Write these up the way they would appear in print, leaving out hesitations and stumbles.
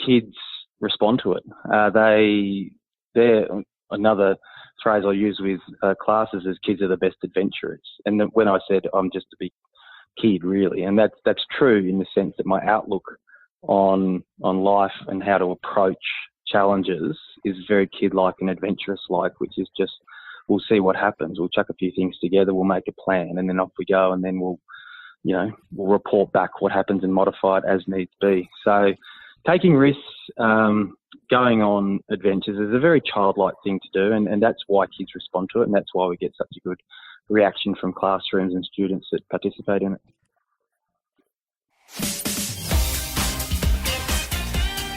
kids respond to it. They're another phrase I use with classes is kids are the best adventurers. And when I said I'm just a big kid, really, and that's true in the sense that my outlook on life and how to approach challenges is very kid-like and adventurous-like, which is just, we'll see what happens. We'll chuck a few things together, we'll make a plan, and then off we go, and then we'll report back what happens and modify it as needs be. So taking risks, going on adventures is a very childlike thing to do, and that's why kids respond to it, and that's why we get such a good reaction from classrooms and students that participate in it.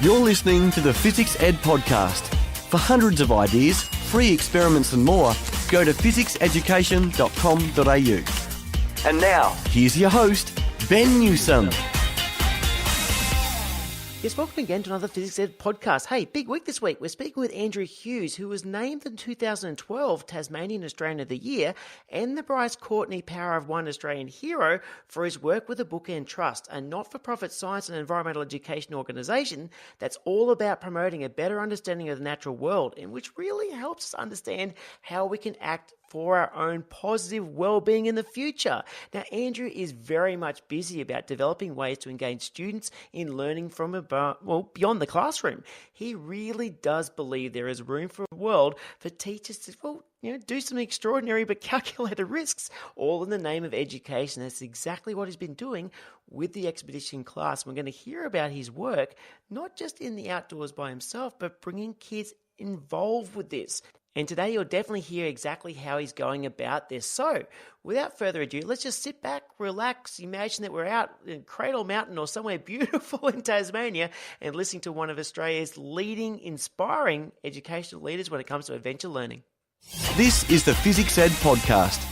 You're listening to the Physics Ed Podcast. For hundreds of ideas, free experiments and more, go to fizzics-education.com.au. And now, here's your host, Ben Newsome. Yes, welcome again to another Physics Ed podcast. Hey, big week this week. We're speaking with Andrew Hughes, who was named the 2012 Tasmanian Australian of the Year and the Bryce Courtenay Power of One Australian Hero for his work with the Bookend Trust, a not-for-profit science and environmental education organisation that's all about promoting a better understanding of the natural world, and which really helps us understand how we can act for our own positive well-being in the future. Now, Andrew is very much busy about developing ways to engage students in learning from beyond the classroom. He really does believe there is room for a world for teachers to, do some extraordinary but calculated risks, all in the name of education. That's exactly what he's been doing with the expedition class. We're going to hear about his work, not just in the outdoors by himself, but bringing kids involved with this. And today you'll definitely hear exactly how he's going about this. So, without further ado, let's just sit back, relax, imagine that we're out in Cradle Mountain or somewhere beautiful in Tasmania and listening to one of Australia's leading, inspiring educational leaders when it comes to adventure learning. This is the Physics Ed Podcast.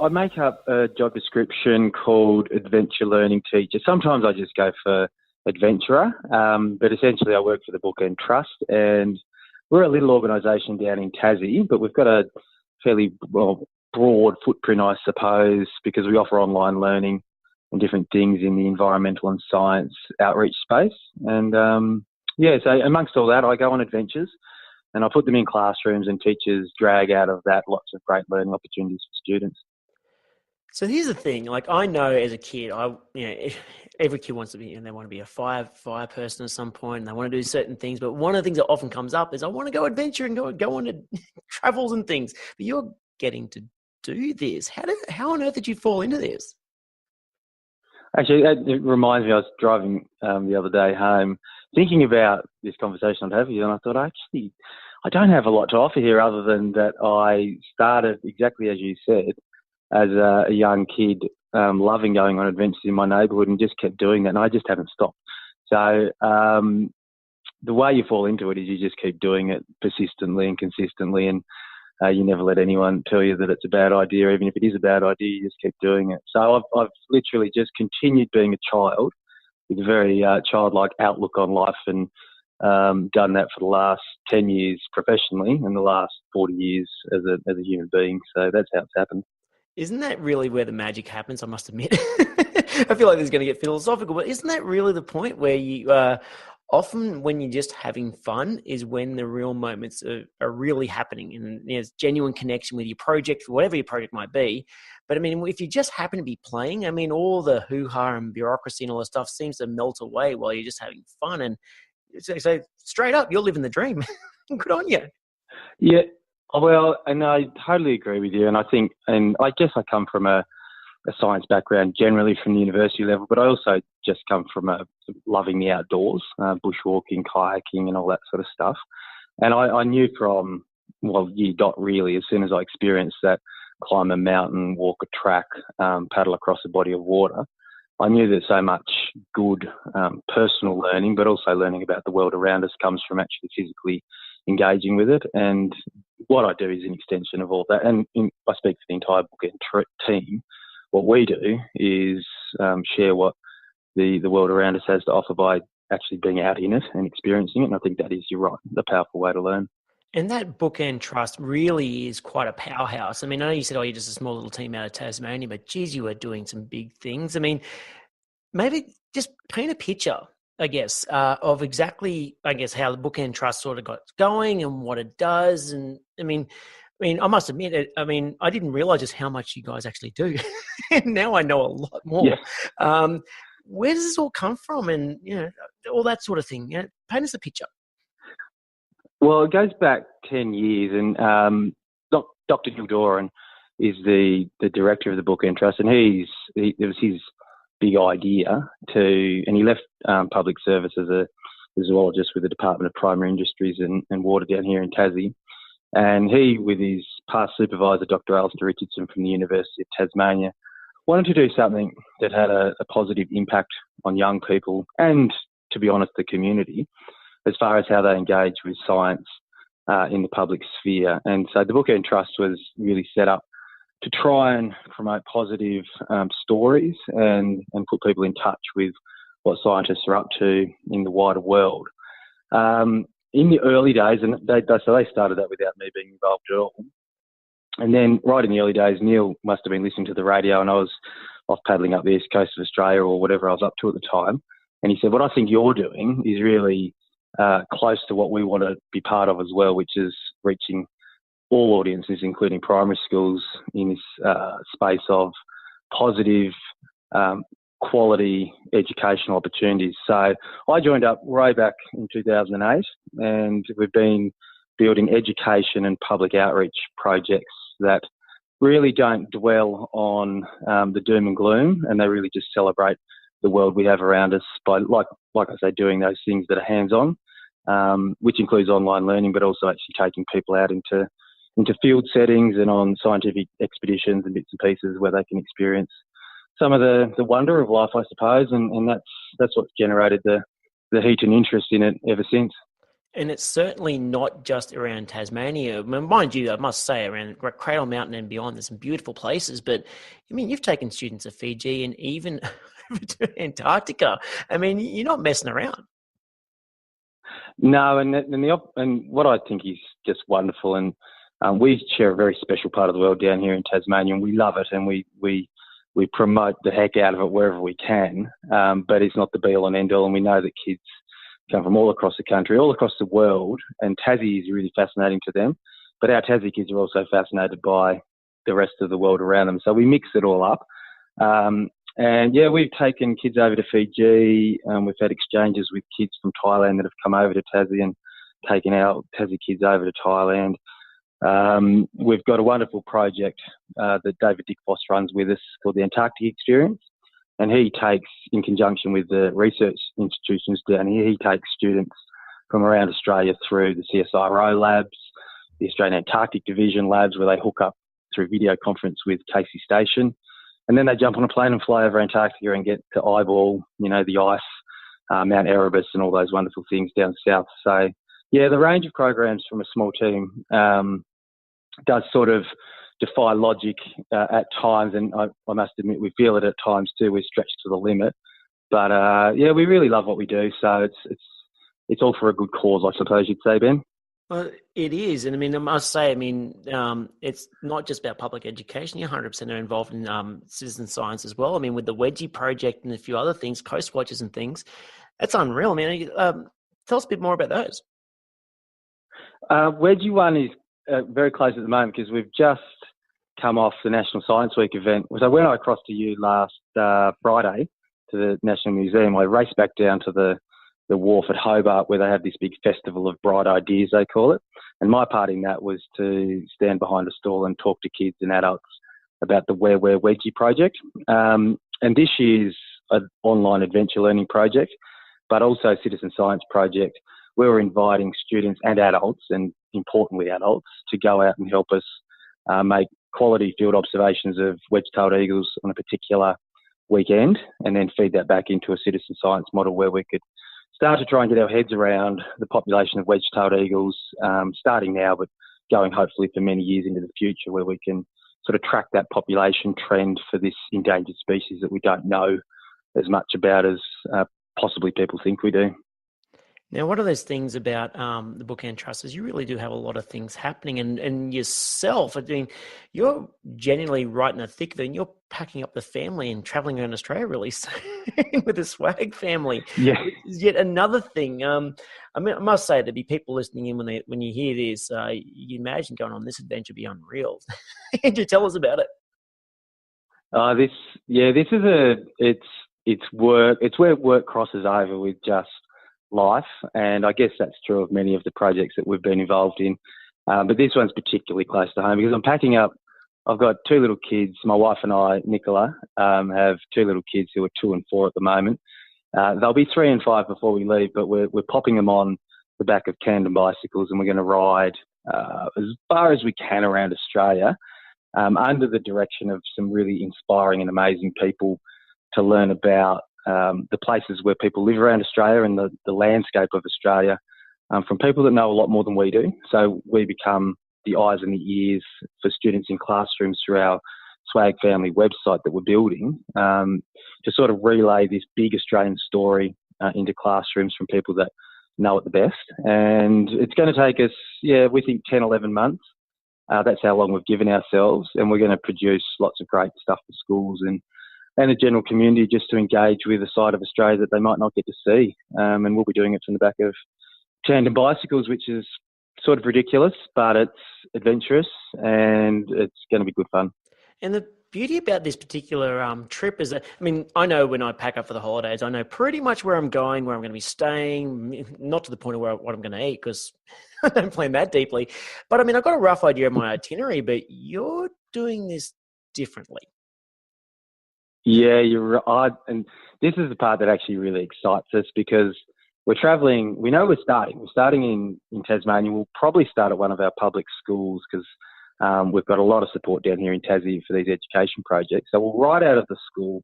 I make up a job description called Adventure Learning Teacher. Sometimes I just go for Adventurer, but essentially I work for the Bookend Trust, and we're a little organisation down in Tassie, but we've got a fairly broad footprint, I suppose, because we offer online learning and different things in the environmental and science outreach space. And so amongst all that, I go on adventures and I put them in classrooms, and teachers drag out of that lots of great learning opportunities for students. So here's the thing, I know as a kid, every kid wants to be, and they want to be a fire person at some point, and they want to do certain things. But one of the things that often comes up is I want to go adventure and go on to travels and things. But you're getting to do this. How on earth did you fall into this? Actually, it reminds me, I was driving the other day home thinking about this conversation I'd have with you, and I thought, actually, I don't have a lot to offer here other than that I started exactly as you said, as a young kid, loving going on adventures in my neighbourhood, and just kept doing that, and I just haven't stopped. So the way you fall into it is you just keep doing it persistently and consistently, and you never let anyone tell you that it's a bad idea. Even if it is a bad idea, you just keep doing it. So I've literally just continued being a child with a very childlike outlook on life, and done that for the last 10 years professionally and the last 40 years as a human being. So that's how it's happened. Isn't that really where the magic happens? I must admit. I feel like this is going to get philosophical, but isn't that really the point where you often when you're just having fun is when the real moments are really happening, and there's genuine connection with your project, whatever your project might be. But I mean, if you just happen to be playing, I mean, all the hoo-ha and bureaucracy and all that stuff seems to melt away while you're just having fun. And so straight up, you're living the dream. Good on you. Yeah. Well, and I totally agree with you. And I think, and I guess I come from a science background generally from the university level, but I also just come from loving the outdoors, bushwalking, kayaking and all that sort of stuff. And I knew from, year dot really, as soon as I experienced that, climb a mountain, walk a track, paddle across a body of water, I knew that so much good personal learning, but also learning about the world around us comes from actually physically engaging with it. And what I do is an extension of all that. And I speak for the entire Bookend team. What we do is share what the world around us has to offer by actually being out in it and experiencing it. And I think that is, you're right, the powerful way to learn. And that Bookend Trust really is quite a powerhouse. I mean, I know you said, you're just a small little team out of Tasmania, but geez, you are doing some big things. I mean, maybe just paint a picture I guess, of exactly, I guess, how the Bookend Trust sort of got going and what it does. And I must admit it. I didn't realize just how much you guys actually do. And now I know a lot more. Where does this all come from? And, all that sort of thing. Paint us a picture. Well, it goes back 10 years, and Dr. Gildoran is the director of the Bookend Trust, and it was his big idea and he left public service as a zoologist with the Department of Primary Industries and Water down here in Tassie. And he, with his past supervisor, Dr. Alistair Richardson from the University of Tasmania, wanted to do something that had a positive impact on young people and, to be honest, the community, as far as how they engage with science in the public sphere. And so the Bookend Trust was really set up to try and promote positive stories and put people in touch with what scientists are up to in the wider world. In the early days, and they started that without me being involved at all. And then right in the early days, Neil must have been listening to the radio, and I was off paddling up the east coast of Australia or whatever I was up to at the time. And he said, what I think you're doing is really close to what we want to be part of as well, which is reaching all audiences, including primary schools, in this space of positive, quality educational opportunities. So I joined up way back in 2008, and we've been building education and public outreach projects that really don't dwell on the doom and gloom, and they really just celebrate the world we have around us by, like I say, doing those things that are hands-on, which includes online learning, but also actually taking people out into field settings and on scientific expeditions and bits and pieces where they can experience some of the wonder of life, I suppose, and that's what's generated the heat and interest in it ever since. And it's certainly not just around Tasmania. Mind you, I must say, around Cradle Mountain and beyond, there's some beautiful places. But, you've taken students to Fiji and even over to Antarctica. You're not messing around. No, and what I think is just wonderful, and we share a very special part of the world down here in Tasmania, and we love it, and we promote the heck out of it wherever we can, but it's not the be-all and end-all, and we know that kids come from all across the country, all across the world, and Tassie is really fascinating to them, but our Tassie kids are also fascinated by the rest of the world around them, so we mix it all up. And yeah, we've taken kids over to Fiji, we've had exchanges with kids from Thailand that have come over to Tassie and taken our Tassie kids over to Thailand. We've got a wonderful project that David Dickfoss runs with us called the Antarctic Experience, and he takes, in conjunction with the research institutions down here, he takes students from around Australia through the CSIRO labs, the Australian Antarctic Division labs, where they hook up through video conference with Casey Station, and then they jump on a plane and fly over Antarctica and get to eyeball, the ice, Mount Erebus and all those wonderful things down south. So yeah, the range of programs from a small team does sort of defy logic at times, and I must admit we feel it at times too. We're stretched to the limit, but yeah, we really love what we do. So it's all for a good cause, I suppose you'd say, Ben. Well, it is, and I must say, it's not just about public education. You're 100% involved in citizen science as well. With the Wedgie project and a few other things, Coast Watchers and things. That's unreal, man. Tell us a bit more about those. Wedgie one is very close at the moment because we've just come off the National Science Week event. So when I crossed to you last Friday to the National Museum, I raced back down to the wharf at Hobart where they have this big festival of bright ideas, they call it. And my part in that was to stand behind a stall and talk to kids and adults about the Where We're Wedgie project. And this year's an online adventure learning project, but also a citizen science project. We were inviting students and adults, and importantly adults, to go out and help us make quality field observations of wedge-tailed eagles on a particular weekend, and then feed that back into a citizen science model where we could start to try and get our heads around the population of wedge-tailed eagles, starting now, but going hopefully for many years into the future, where we can sort of track that population trend for this endangered species that we don't know as much about as possibly people think we do. Now, one of those things about the Bookend Trust is you really do have a lot of things happening, and yourself, I mean, you're genuinely right in the thick of it, and you're packing up the family and traveling around Australia really soon with the swag family, Yeah. which is yet another thing. I mean, I must say there'd be people listening in when you hear this, you imagine going on this adventure be unreal. Andrew, tell us about it. This is it's work. It's where work crosses over with just life, and I guess that's true of many of the projects that we've been involved in. But this one's particularly close to home because I'm packing up. I've got two little kids. My wife and I, Nicola, have two little kids who are 2 and 4 at the moment. They'll be 3 and 5 before we leave, but we're popping them on the back of tandem bicycles, and we're going to ride as far as we can around Australia, under the direction of some really inspiring and amazing people to learn about the places where people live around Australia and the landscape of Australia, from people that know a lot more than we do. So we become the eyes and the ears for students in classrooms through our Swag Family website that we're building, to sort of relay this big Australian story into classrooms from people that know it the best. And it's going to take us, we think 10, 11 months. That's how long we've given ourselves, and we're going to produce lots of great stuff for schools and the general community just to engage with a side of Australia that they might not get to see. And we'll be doing it from the back of tandem bicycles, which is sort of ridiculous, but it's adventurous and it's going to be good fun. And the beauty about this particular trip is that, I mean, I know when I pack up for the holidays, I know pretty much where I'm going, where I'm going to be staying, not to the point of what I'm going to eat, because I don't plan that deeply. But I mean, I've got a rough idea of my itinerary, but you're doing this differently. Yeah, you're right. And this is the part that actually really excites us because we're travelling. We know we're starting in Tasmania. We'll probably start at one of our public schools because we've got a lot of support down here in Tassie for these education projects. So we'll ride out of the school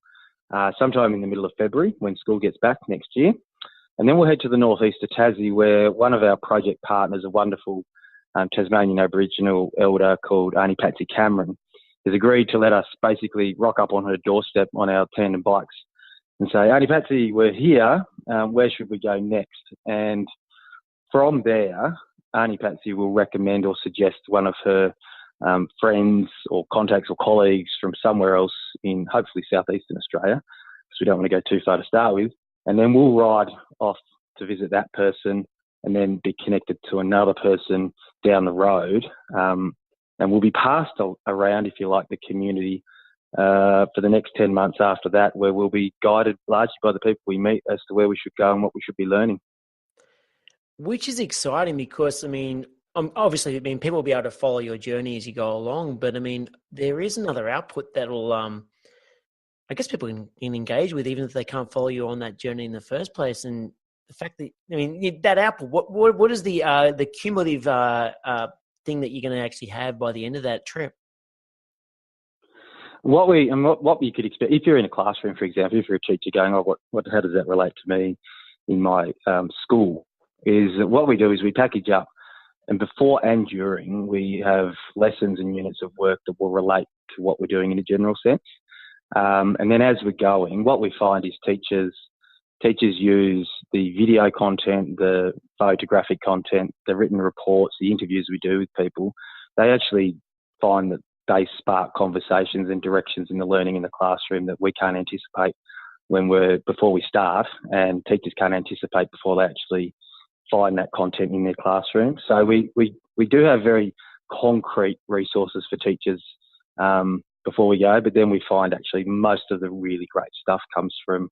sometime in the middle of February when school gets back next year. And then we'll head to the northeast of Tassie where one of our project partners, a wonderful Tasmanian Aboriginal elder called Auntie Patsy Cameron, has agreed to let us basically rock up on her doorstep on our tandem bikes and say, Auntie Patsy, we're here, where should we go next? And from there, Auntie Patsy will recommend or suggest one of her friends or contacts or colleagues from somewhere else in hopefully southeastern Australia, because we don't want to go too far to start with. And then we'll ride off to visit that person and then be connected to another person down the road. And we'll be passed around, if you like, the community for the next 10 months after that, where we'll be guided largely by the people we meet as to where we should go and what we should be learning. Which is exciting because, I mean, obviously, I mean, people will be able to follow your journey as you go along, but I mean, there is another output that'll, I guess people can engage with, even if they can't follow you on that journey in the first place. And the fact that, I mean, that output, what is the cumulative thing that you're going to actually have by the end of that trip? What you could expect, if you're in a classroom, for example, if you're a teacher going, how does that relate to me in my school, is what we do is we package up, and before and during, we have lessons and units of work that will relate to what we're doing in a general sense. And then as we're going, what we find is teachers use the video content, the photographic content, the written reports, the interviews we do with people. They actually find that they spark conversations and directions in the learning in the classroom that we can't anticipate before we start, and teachers can't anticipate before they actually find that content in their classroom. So we do have very concrete resources for teachers before we go, but then we find actually most of the really great stuff comes from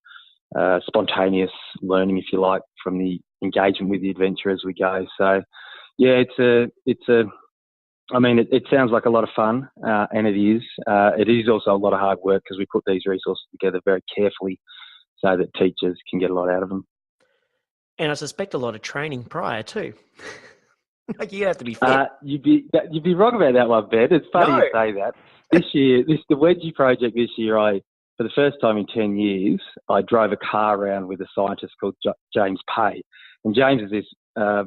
spontaneous learning, if you like, from the engagement with the adventure as we go. So yeah, it sounds like a lot of fun, and it is. It is also a lot of hard work because we put these resources together very carefully so that teachers can get a lot out of them. And I suspect a lot of training prior too. Like you have to be fit. You'd be wrong about that one, Ben. It's funny you say that. This year, the Wedgie project this year, for the first time in 10 years, I drove a car around with a scientist called James Pay. And James is this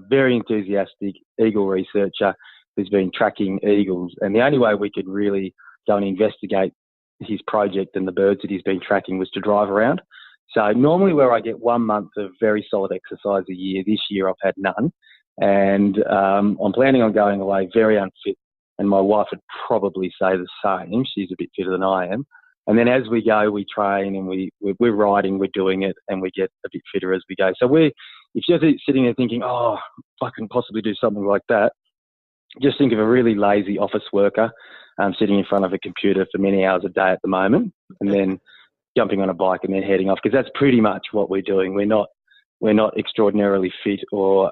very enthusiastic eagle researcher who's been tracking eagles. And the only way we could really go and investigate his project and the birds that he's been tracking was to drive around. So normally where I get 1 month of very solid exercise a year, this year I've had none. And I'm planning on going away very unfit. And my wife would probably say the same. She's a bit fitter than I am. And then as we go, we train and we're riding, we're doing it, and we get a bit fitter as we go. So if you're sitting there thinking, oh, I can possibly do something like that, just think of a really lazy office worker sitting in front of a computer for many hours a day at the moment, and then jumping on a bike and then heading off, because that's pretty much what we're doing. We're not extraordinarily fit, or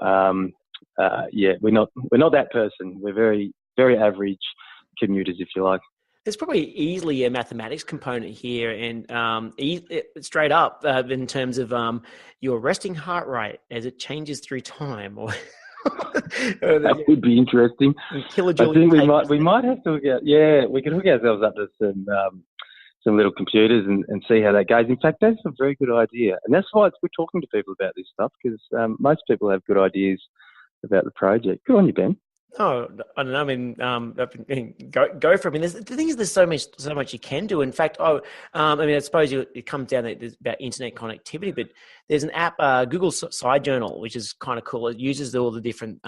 we're not that person. We're very, very average commuters, if you like. There's probably easily a mathematics component here, and straight up in terms of your resting heart rate as it changes through time, or that would be interesting. I think we might have to we can hook ourselves up to some little computers and see how that goes. In fact, that's a very good idea, and that's why we're talking to people about this stuff, because most people have good ideas about the project. Good on you, Ben. Oh, I don't know. I mean, go for it. I mean, the thing is, there's so much you can do. In fact, I suppose it comes down to about internet connectivity, but there's an app, Google Side Journal, which is kind of cool. It uses all the different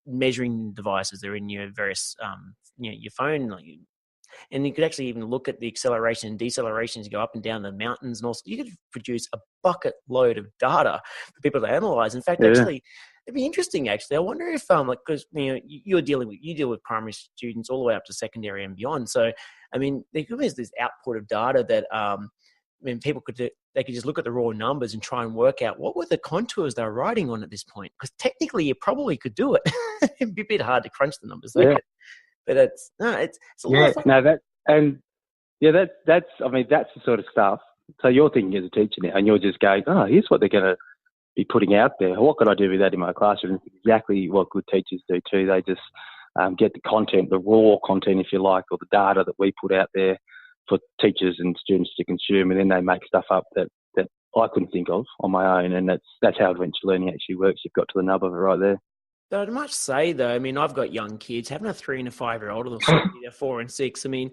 measuring devices that are in your various, your phone, and you could actually even look at the acceleration and deceleration as you go up and down the mountains, and also you could produce a bucket load of data for people to analyze. In fact, actually, it'd be interesting. Actually, I wonder if because you deal with primary students all the way up to secondary and beyond. So, I mean, there could be this output of data that people could just look at the raw numbers and try and work out what were the contours they were riding on at this point. Because technically, you probably could do it. It'd be a bit hard to crunch the numbers, though. Yeah. But it's a lot of fun. That's the sort of stuff. So you're thinking as a teacher now, and you're just going, oh, here's what they're going to be putting out there. What could I do with that in my classroom? It's exactly what good teachers do too. They just get the content, the raw content, if you like, or the data that we put out there for teachers and students to consume, and then they make stuff up that I couldn't think of on my own. And that's how adventure learning actually works. You've got to the nub of it right there. But I must say, though, I mean, I've got young kids, having a 3 and a 5-year-old, or they're 4 and 6. I mean,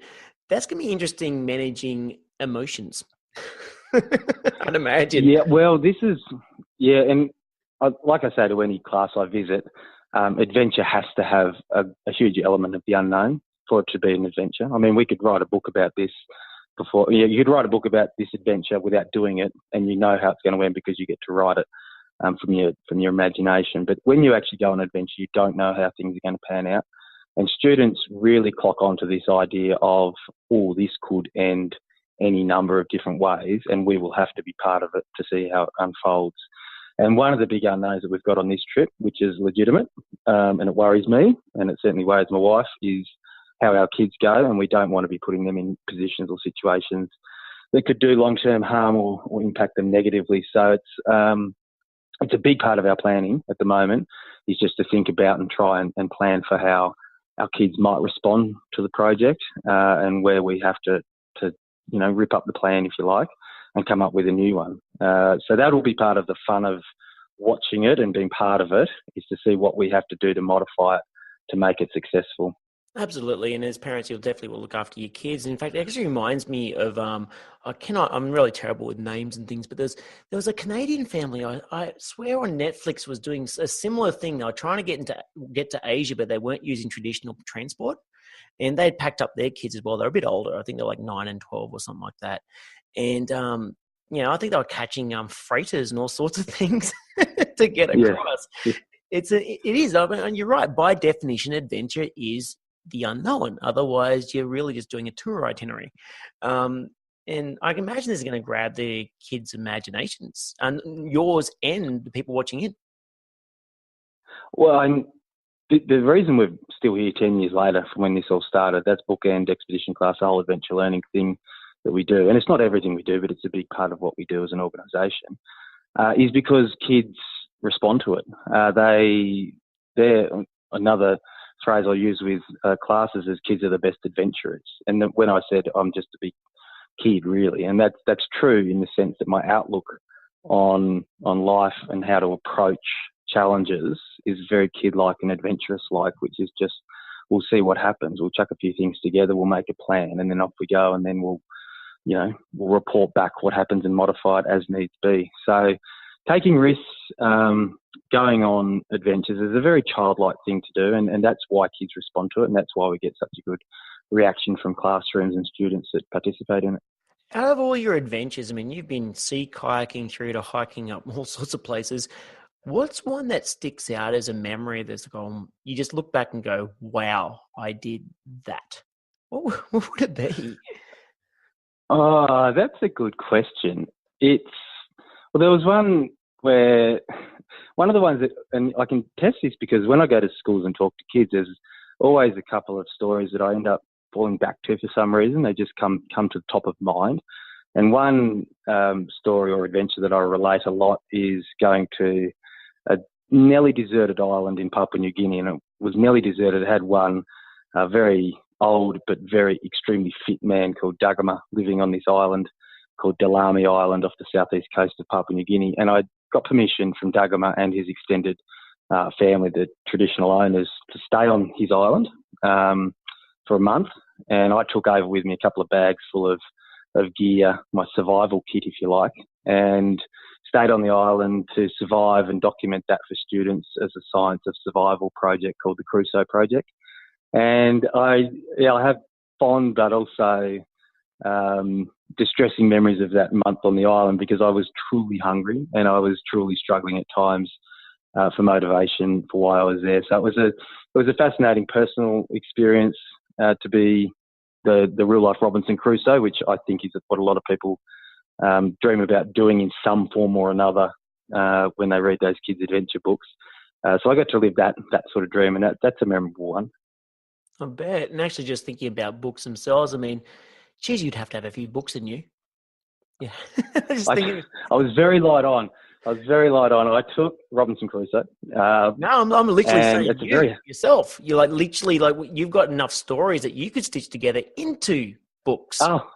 that's going to be interesting managing emotions. I'd imagine. Yeah, well, and like I say to any class I visit, adventure has to have a huge element of the unknown for it to be an adventure. I mean, we could write a book about this before. You could write a book about this adventure without doing it, and you know how it's going to end because you get to write it from your imagination. But when you actually go on an adventure, you don't know how things are going to pan out. And students really clock onto this idea of, oh, this could end any number of different ways, and we will have to be part of it to see how it unfolds. And one of the big unknowns that we've got on this trip, which is legitimate, and it worries me, and it certainly worries my wife, is how our kids go, and we don't want to be putting them in positions or situations that could do long-term harm or impact them negatively. So it's a big part of our planning at the moment, is just to think about and try and plan for how our kids might respond to the project, and where we have to rip up the plan, if you like, and come up with a new one. So that will be part of the fun of watching it and being part of it, is to see what we have to do to modify it to make it successful. Absolutely, and as parents, you definitely will look after your kids. In fact, it actually reminds me of I'm really terrible with names and things, but there was a Canadian family. I swear on Netflix was doing a similar thing. They were trying to get to Asia, but they weren't using traditional transport, and they'd packed up their kids as well. They're a bit older. I think they're like 9 and 12 or something like that. And I think they were catching freighters and all sorts of things to get across. Yeah. It is. I mean, you're right. By definition, adventure is the unknown. Otherwise, you're really just doing a tour itinerary. And I can imagine this is going to grab the kids' imaginations, and yours and the people watching it. Well, the reason we're still here 10 years later from when this all started, that's Bookend Expedition Class, the whole adventure learning thing that we do. And it's not everything we do, but it's a big part of what we do as an organisation, is because kids respond to it. They're another phrase I use with classes is kids are the best adventurers. And when I said I'm just a big kid, really, and that's true in the sense that my outlook on life and how to approach challenges is very kid-like and adventurous-like, which is just, we'll see what happens. We'll chuck a few things together, we'll make a plan, and then off we go, and then we'll we'll report back what happens and modify it as needs be. So taking risks, going on adventures is a very childlike thing to do, and that's why kids respond to it, and that's why we get such a good reaction from classrooms and students that participate in it. Out of all your adventures, I mean, you've been sea kayaking through to hiking up all sorts of places. What's one that sticks out as a memory that's gone, you just look back and go, wow, I did that? What would it be? Oh, that's a good question. There was one where, one of the ones that, and I can test this because when I go to schools and talk to kids, there's always a couple of stories that I end up falling back to for some reason. They just come to the top of mind. And one story or adventure that I relate a lot is going to a nearly deserted island in Papua New Guinea, and it was nearly deserted. It had one very old but very extremely fit man called Dagama living on this island called Dalami Island off the southeast coast of Papua New Guinea. And I got permission from Dagama and his extended family, the traditional owners, to stay on his island for a month. And I took over with me a couple of bags full of gear, my survival kit, if you like, and stayed on the island to survive and document that for students as a science of survival project called the Crusoe Project. And I have fond but also distressing memories of that month on the island because I was truly hungry and I was truly struggling at times for motivation for why I was there. So it was a fascinating personal experience to be the real life Robinson Crusoe, which I think is what a lot of people dream about doing in some form or another when they read those kids' adventure books. So I got to live that sort of dream, and that's a memorable one. I bet. And actually just thinking about books themselves, I mean, geez, you'd have to have a few books in you. Yeah. I was very light on. I took Robinson Crusoe. No, I'm literally saying yourself. You're like literally like you've got enough stories that you could stitch together into books. Oh,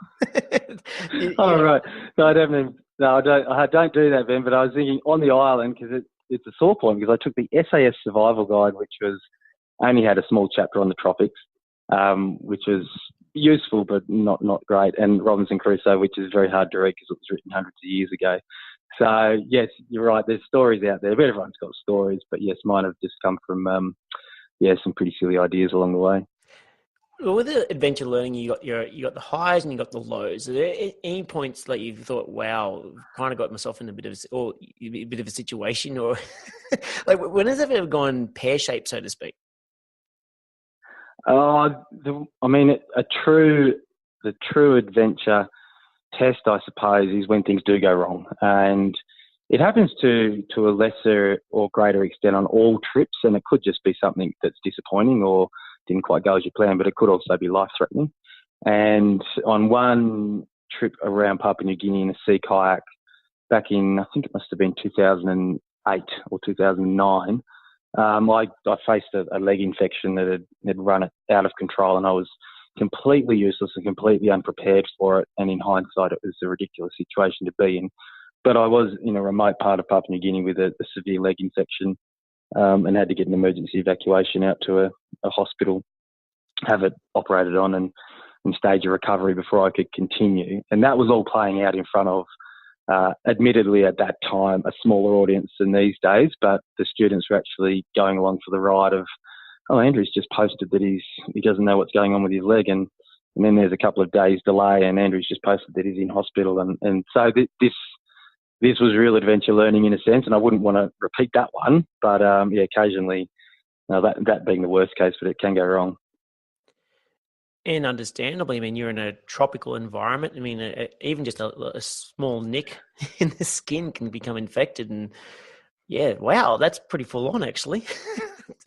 all right. No, I don't do that, Ben. But I was thinking on the island because it's a sore point because I took the SAS Survival Guide, which only had a small chapter on the tropics, which was useful but not great, and Robinson Crusoe, which is very hard to read because it was written hundreds of years ago. So yes, you're right. There's stories out there, but everyone's got stories. But yes, mine have just come from some pretty silly ideas along the way. Well, with the adventure learning, you got the highs and you got the lows. Are there any points that you thought, wow, kind of got myself in a bit of a situation, or like when has it ever gone pear shaped, so to speak? The true adventure test, I suppose, is when things do go wrong, and it happens to a lesser or greater extent on all trips, and it could just be something that's disappointing or didn't quite go as you planned, but it could also be life-threatening. And on one trip around Papua New Guinea in a sea kayak back in, I think it must have been 2008 or 2009, I faced a leg infection that had run it out of control, and I was completely useless and completely unprepared for it. And in hindsight, it was a ridiculous situation to be in. But I was in a remote part of Papua New Guinea with a severe leg infection and had to get an emergency evacuation out to a hospital, have it operated on and stage of recovery before I could continue. And that was all playing out in front of, admittedly at that time, a smaller audience than these days, but the students were actually going along for the ride of, Andrew's just posted that he doesn't know what's going on with his leg, and then there's a couple of days delay, and Andrew's just posted that he's in hospital, and so this was real adventure learning in a sense, and I wouldn't want to repeat that one, but occasionally, that being the worst case, but it can go wrong. And understandably, I mean, you're in a tropical environment. I mean, even just a small nick in the skin can become infected, and yeah, wow, that's pretty full on, actually.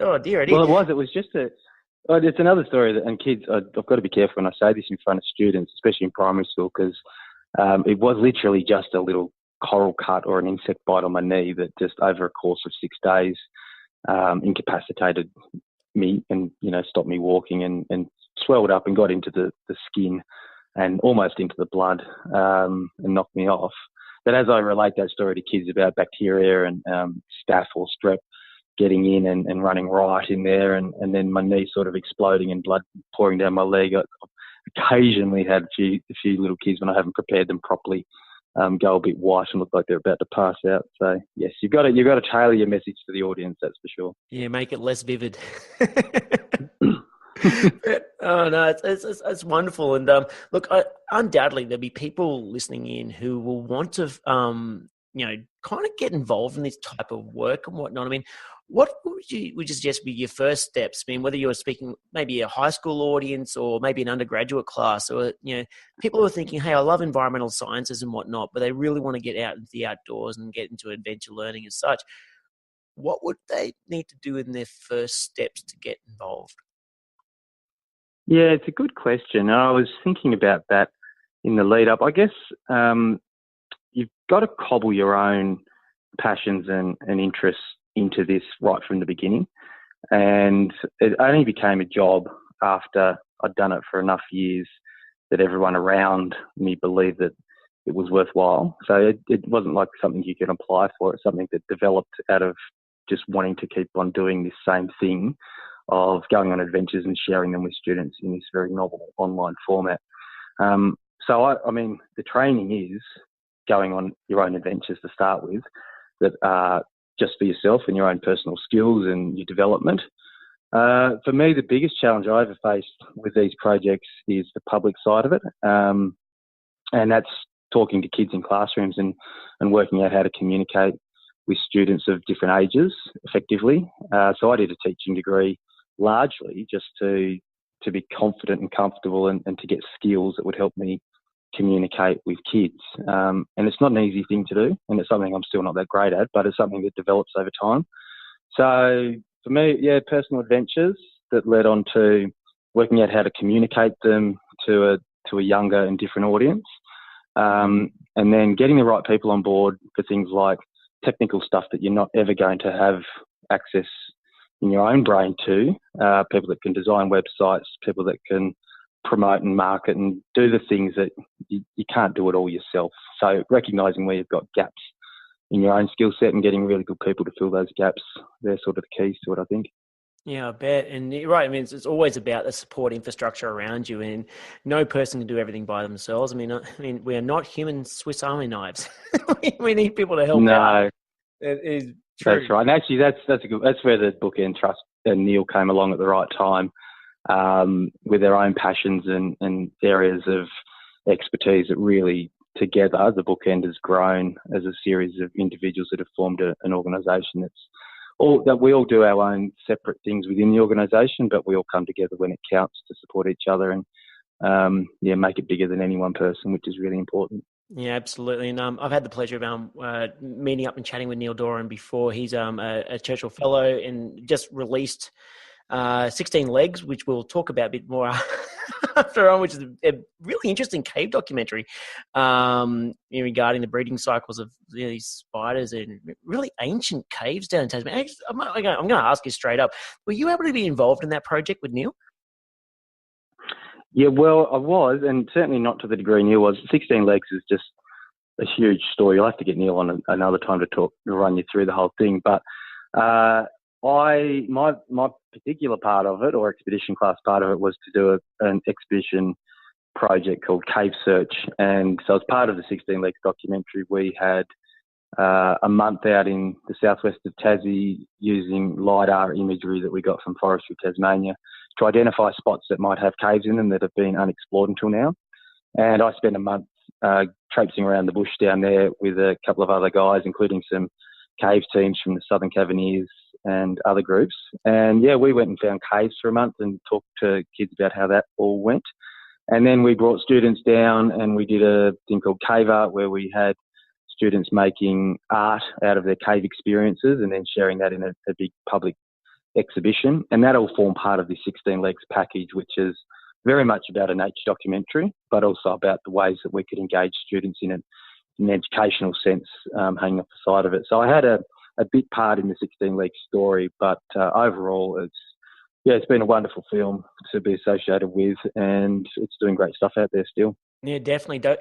Oh dear! Well, it was just it's another story and kids. I've got to be careful when I say this in front of students, especially in primary school, because it was literally just a little coral cut or an insect bite on my knee that just over a course of 6 days incapacitated me and stopped me walking and swelled up and got into the skin and almost into the blood and knocked me off. But as I relate that story to kids about bacteria and staph or strep getting in and running right in there and then my knee sort of exploding and blood pouring down my leg, occasionally had a few little kids when I haven't prepared them properly go a bit white and look like they're about to pass out. So yes, you've got to tailor your message to the audience. That's for sure. Yeah, make it less vivid. Oh no, it's wonderful, and look, undoubtedly there'll be people listening in who will want to, kind of get involved in this type of work and whatnot. I mean, what would you suggest be your first steps? I mean, whether you're speaking maybe a high school audience or maybe an undergraduate class, or people who are thinking, hey, I love environmental sciences and whatnot, but they really want to get out into the outdoors and get into adventure learning as such. What would they need to do in their first steps to get involved? Yeah, it's a good question. I was thinking about that in the lead up. I guess you've got to cobble your own passions and interests into this right from the beginning. And it only became a job after I'd done it for enough years that everyone around me believed that it was worthwhile. So it wasn't like something you could apply for. It's something that developed out of just wanting to keep on doing this same thing of going on adventures and sharing them with students in this very novel online format. So, I mean, the training is going on your own adventures to start with that are just for yourself and your own personal skills and your development. For me, the biggest challenge I ever faced with these projects is the public side of it. And that's talking to kids in classrooms and working out how to communicate with students of different ages effectively. So I did a teaching degree largely just to be confident and comfortable and to get skills that would help me communicate with kids. And it's not an easy thing to do, and it's something I'm still not that great at, but it's something that develops over time. So for me, personal adventures that led on to working out how to communicate them to a younger and different audience. And then getting the right people on board for things like technical stuff that you're not ever going to have access in your own brain to, people that can design websites, people that can promote and market and do the things that you can't do it all yourself. So recognising where you've got gaps in your own skill set and getting really good people to fill those gaps, they're sort of the keys to it, I think. Yeah, I bet. And you're right. I mean, it's always about the support infrastructure around you, and no person can do everything by themselves. I mean, we are not human Swiss Army knives. We need people to help out. It is true. That's right. And actually, that's where the Bookend Trust and Neil came along at the right time, with their own passions and areas of expertise that really together the Bookend has grown as a series of individuals that have formed an organisation that we all do our own separate things within the organisation, but we all come together when it counts to support each other and make it bigger than any one person, which is really important. Yeah, absolutely. And I've had the pleasure of meeting up and chatting with Neil Doran before. He's a Churchill Fellow and just released 16 Legs, which we'll talk about a bit more after on, which is a really interesting cave documentary regarding the breeding cycles of these spiders and really ancient caves down in Tasmania. I'm going to ask you straight up, were you able to be involved in that project with Neil? Yeah, well, I was, and certainly not to the degree Neil was. 16 Legs is just a huge story. You'll have to get Neil on another time to run you through the whole thing. But my particular part of it, or expedition class part of it, was to do an expedition project called Cave Search. And so as part of the 16 Legs documentary, we had a month out in the southwest of Tassie using LiDAR imagery that we got from Forestry Tasmania to identify spots that might have caves in them that have been unexplored until now. And I spent a month traipsing around the bush down there with a couple of other guys, including some cave teams from the Southern Cavaliers and other groups. And we went and found caves for a month and talked to kids about how that all went. And then we brought students down and we did a thing called Cave Art, where we had students making art out of their cave experiences and then sharing that in a big public exhibition. And that all formed part of the 16 Legs package, which is very much about a nature documentary, but also about the ways that we could engage students in an educational sense, hanging off the side of it. So I had a big part in the 16 Legs story, but overall it's been a wonderful film to be associated with, and it's doing great stuff out there still. Yeah, definitely go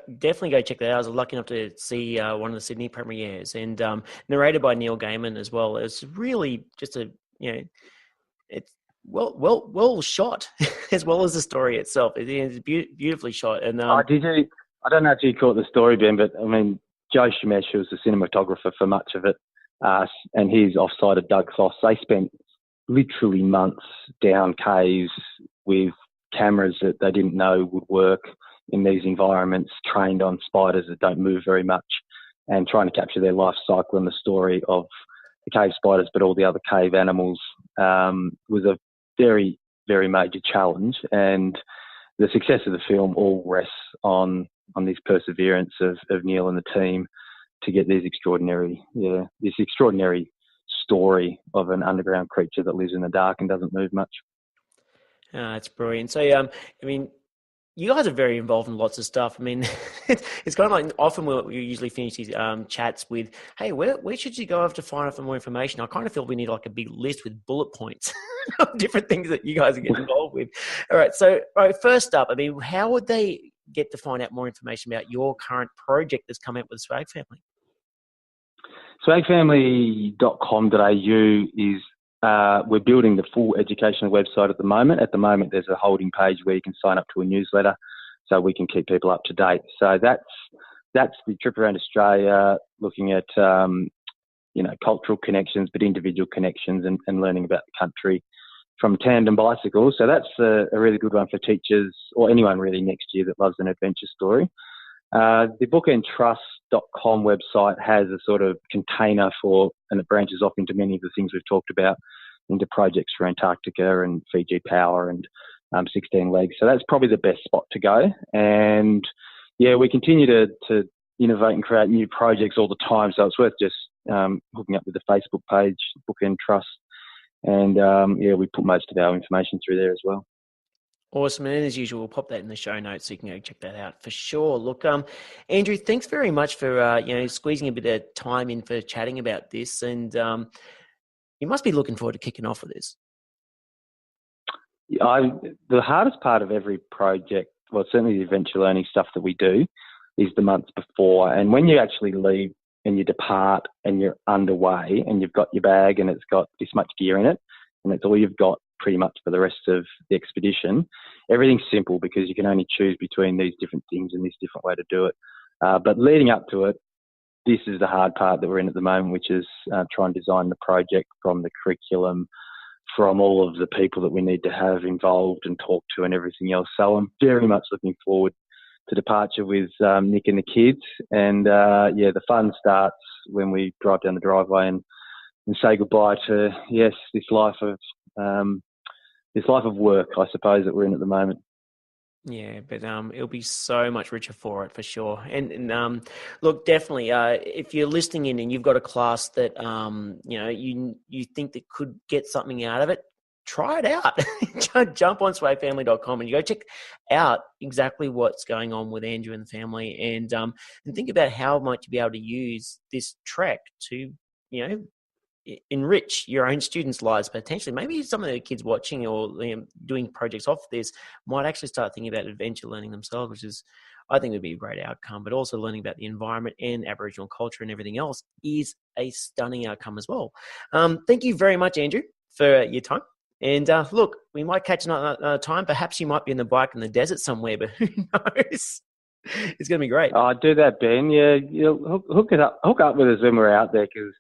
check that out. I was lucky enough to see one of the Sydney premieres, and narrated by Neil Gaiman as well. It's really just it's well shot, as well as the story itself. It's beautifully shot. And Did you? I don't know if you caught the story, Ben, but I mean, Joe Shemesh, who was the cinematographer for much of it, and his offside of Doug Foss, they spent literally months down caves with cameras that they didn't know would work in these environments, trained on spiders that don't move very much, and trying to capture their life cycle and the story of the cave spiders, but all the other cave animals, was a very, very major challenge. And the success of the film all rests on this perseverance of Neil and the team to get this extraordinary story of an underground creature that lives in the dark and doesn't move much. It's brilliant. So, I mean, you guys are very involved in lots of stuff. I mean, it's kind of like often we usually finish these chats with, hey, where should you go over to find out for more information? I kind of feel we need like a big list with bullet points of different things that you guys are getting involved with. All right. So, first up, I mean, how would they get to find out more information about your current project that's come out with the Swag Family? Swagfamily.com.au is, we're building the full educational website at the moment. At the moment, there's a holding page where you can sign up to a newsletter so we can keep people up to date. So that's the trip around Australia, looking at, cultural connections, but individual connections and learning about the country from tandem bicycles. So that's a really good one for teachers or anyone really next year that loves an adventure story. The bookendtrust.com website has a sort of container and it branches off into many of the things we've talked about, into projects for Antarctica and Fiji Power and 16 Legs. So that's probably the best spot to go. And yeah, we continue to innovate and create new projects all the time. So it's worth just hooking up with the Facebook page, Bookend Trust. And we put most of our information through there as well. Awesome. And as usual, we'll pop that in the show notes so you can go check that out for sure. Look, Andrew, thanks very much for, squeezing a bit of time in for chatting about this. And you must be looking forward to kicking off with this. The hardest part of every project, well, certainly the adventure learning stuff that we do, is the months before. And when you actually leave and you depart and you're underway and you've got your bag and it's got this much gear in it and it's all you've got pretty much for the rest of the expedition, everything's simple because you can only choose between these different things and this different way to do it. But leading up to it, this is the hard part that we're in at the moment, which is trying to design the project from the curriculum, from all of the people that we need to have involved and talk to and everything else. So I'm very much looking forward to departure with Nick and the kids. And the fun starts when we drive down the driveway and say goodbye to, this life of work, I suppose, that we're in at the moment. Yeah, but it'll be so much richer for it, for sure. And look, definitely, if you're listening in and you've got a class that you think that could get something out of it, try it out. Jump on swagfamily.com and you go check out exactly what's going on with Andrew and the family, and think about how might you be able to use this trek to enrich your own students' lives potentially. Maybe some of the kids watching or doing projects off this might actually start thinking about adventure learning themselves, which is, I think, would be a great outcome. But also learning about the environment and Aboriginal culture and everything else is a stunning outcome as well. Thank you very much, Andrew, for your time. And look, we might catch another time. Perhaps you might be in the bike in the desert somewhere, but who knows? It's going to be great. Oh, do that, Ben. Yeah, hook up with us when we're out there, because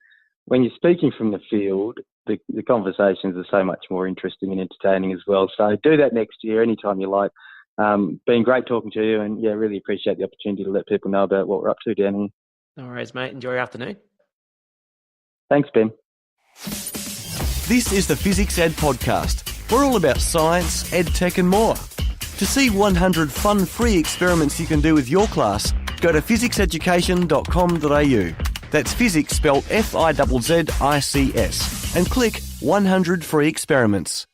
when you're speaking from the field, the conversations are so much more interesting and entertaining as well. So do that next year, anytime you like. Been great talking to you, and really appreciate the opportunity to let people know about what we're up to down here. No worries, mate. Enjoy your afternoon. Thanks, Ben. This is the Physics Ed Podcast. We're all about science, ed tech and more. To see 100 fun free experiments you can do with your class, go to fizzics-education.com.au. That's physics spelled FIZZICS, and click 100 free experiments.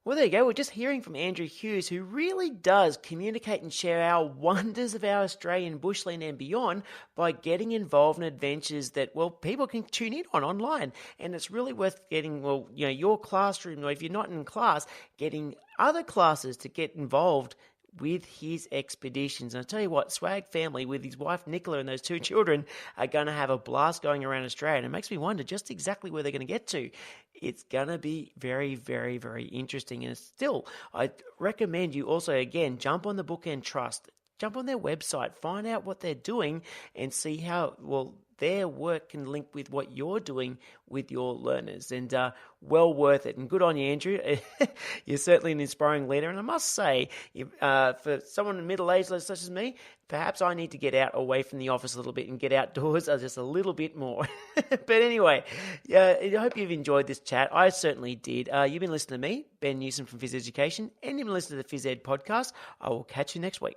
Well, there you go. We're just hearing from Andrew Hughes, who really does communicate and share our wonders of our Australian bushland and beyond by getting involved in adventures that, people can tune in on online. And it's really worth getting, your classroom, or if you're not in class, getting other classes to get involved with his expeditions. And I tell you what, Swag family with his wife Nicola and those 2 children are going to have a blast going around Australia. And it makes me wonder just exactly where they're going to get to. It's going to be very, very, very interesting. And still, I recommend you also, again, jump on the Bookend Trust. Jump on their website, find out what they're doing and see how, their work can link with what you're doing with your learners. And well worth it. And good on you, Andrew. You're certainly an inspiring leader. And I must say, for someone in middle-aged such as me, perhaps I need to get out away from the office a little bit and get outdoors just a little bit more. But anyway, I hope you've enjoyed this chat. I certainly did. You've been listening to me, Ben Newsome from Phys Education, and you've been listening to the Phys Ed podcast. I will catch you next week.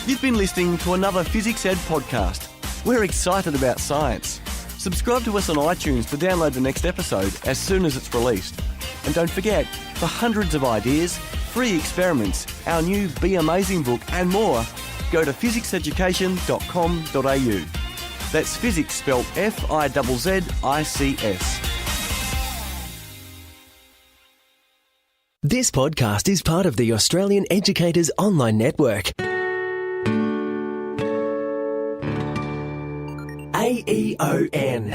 You've been listening to another Physics Ed podcast. We're excited about science. Subscribe to us on iTunes to download the next episode as soon as it's released. And don't forget, for hundreds of ideas, free experiments, our new Be Amazing book and more, go to fizzics-education.com.au. That's physics spelled Fizzics. This podcast is part of the Australian Educators Online Network. aeon.net.au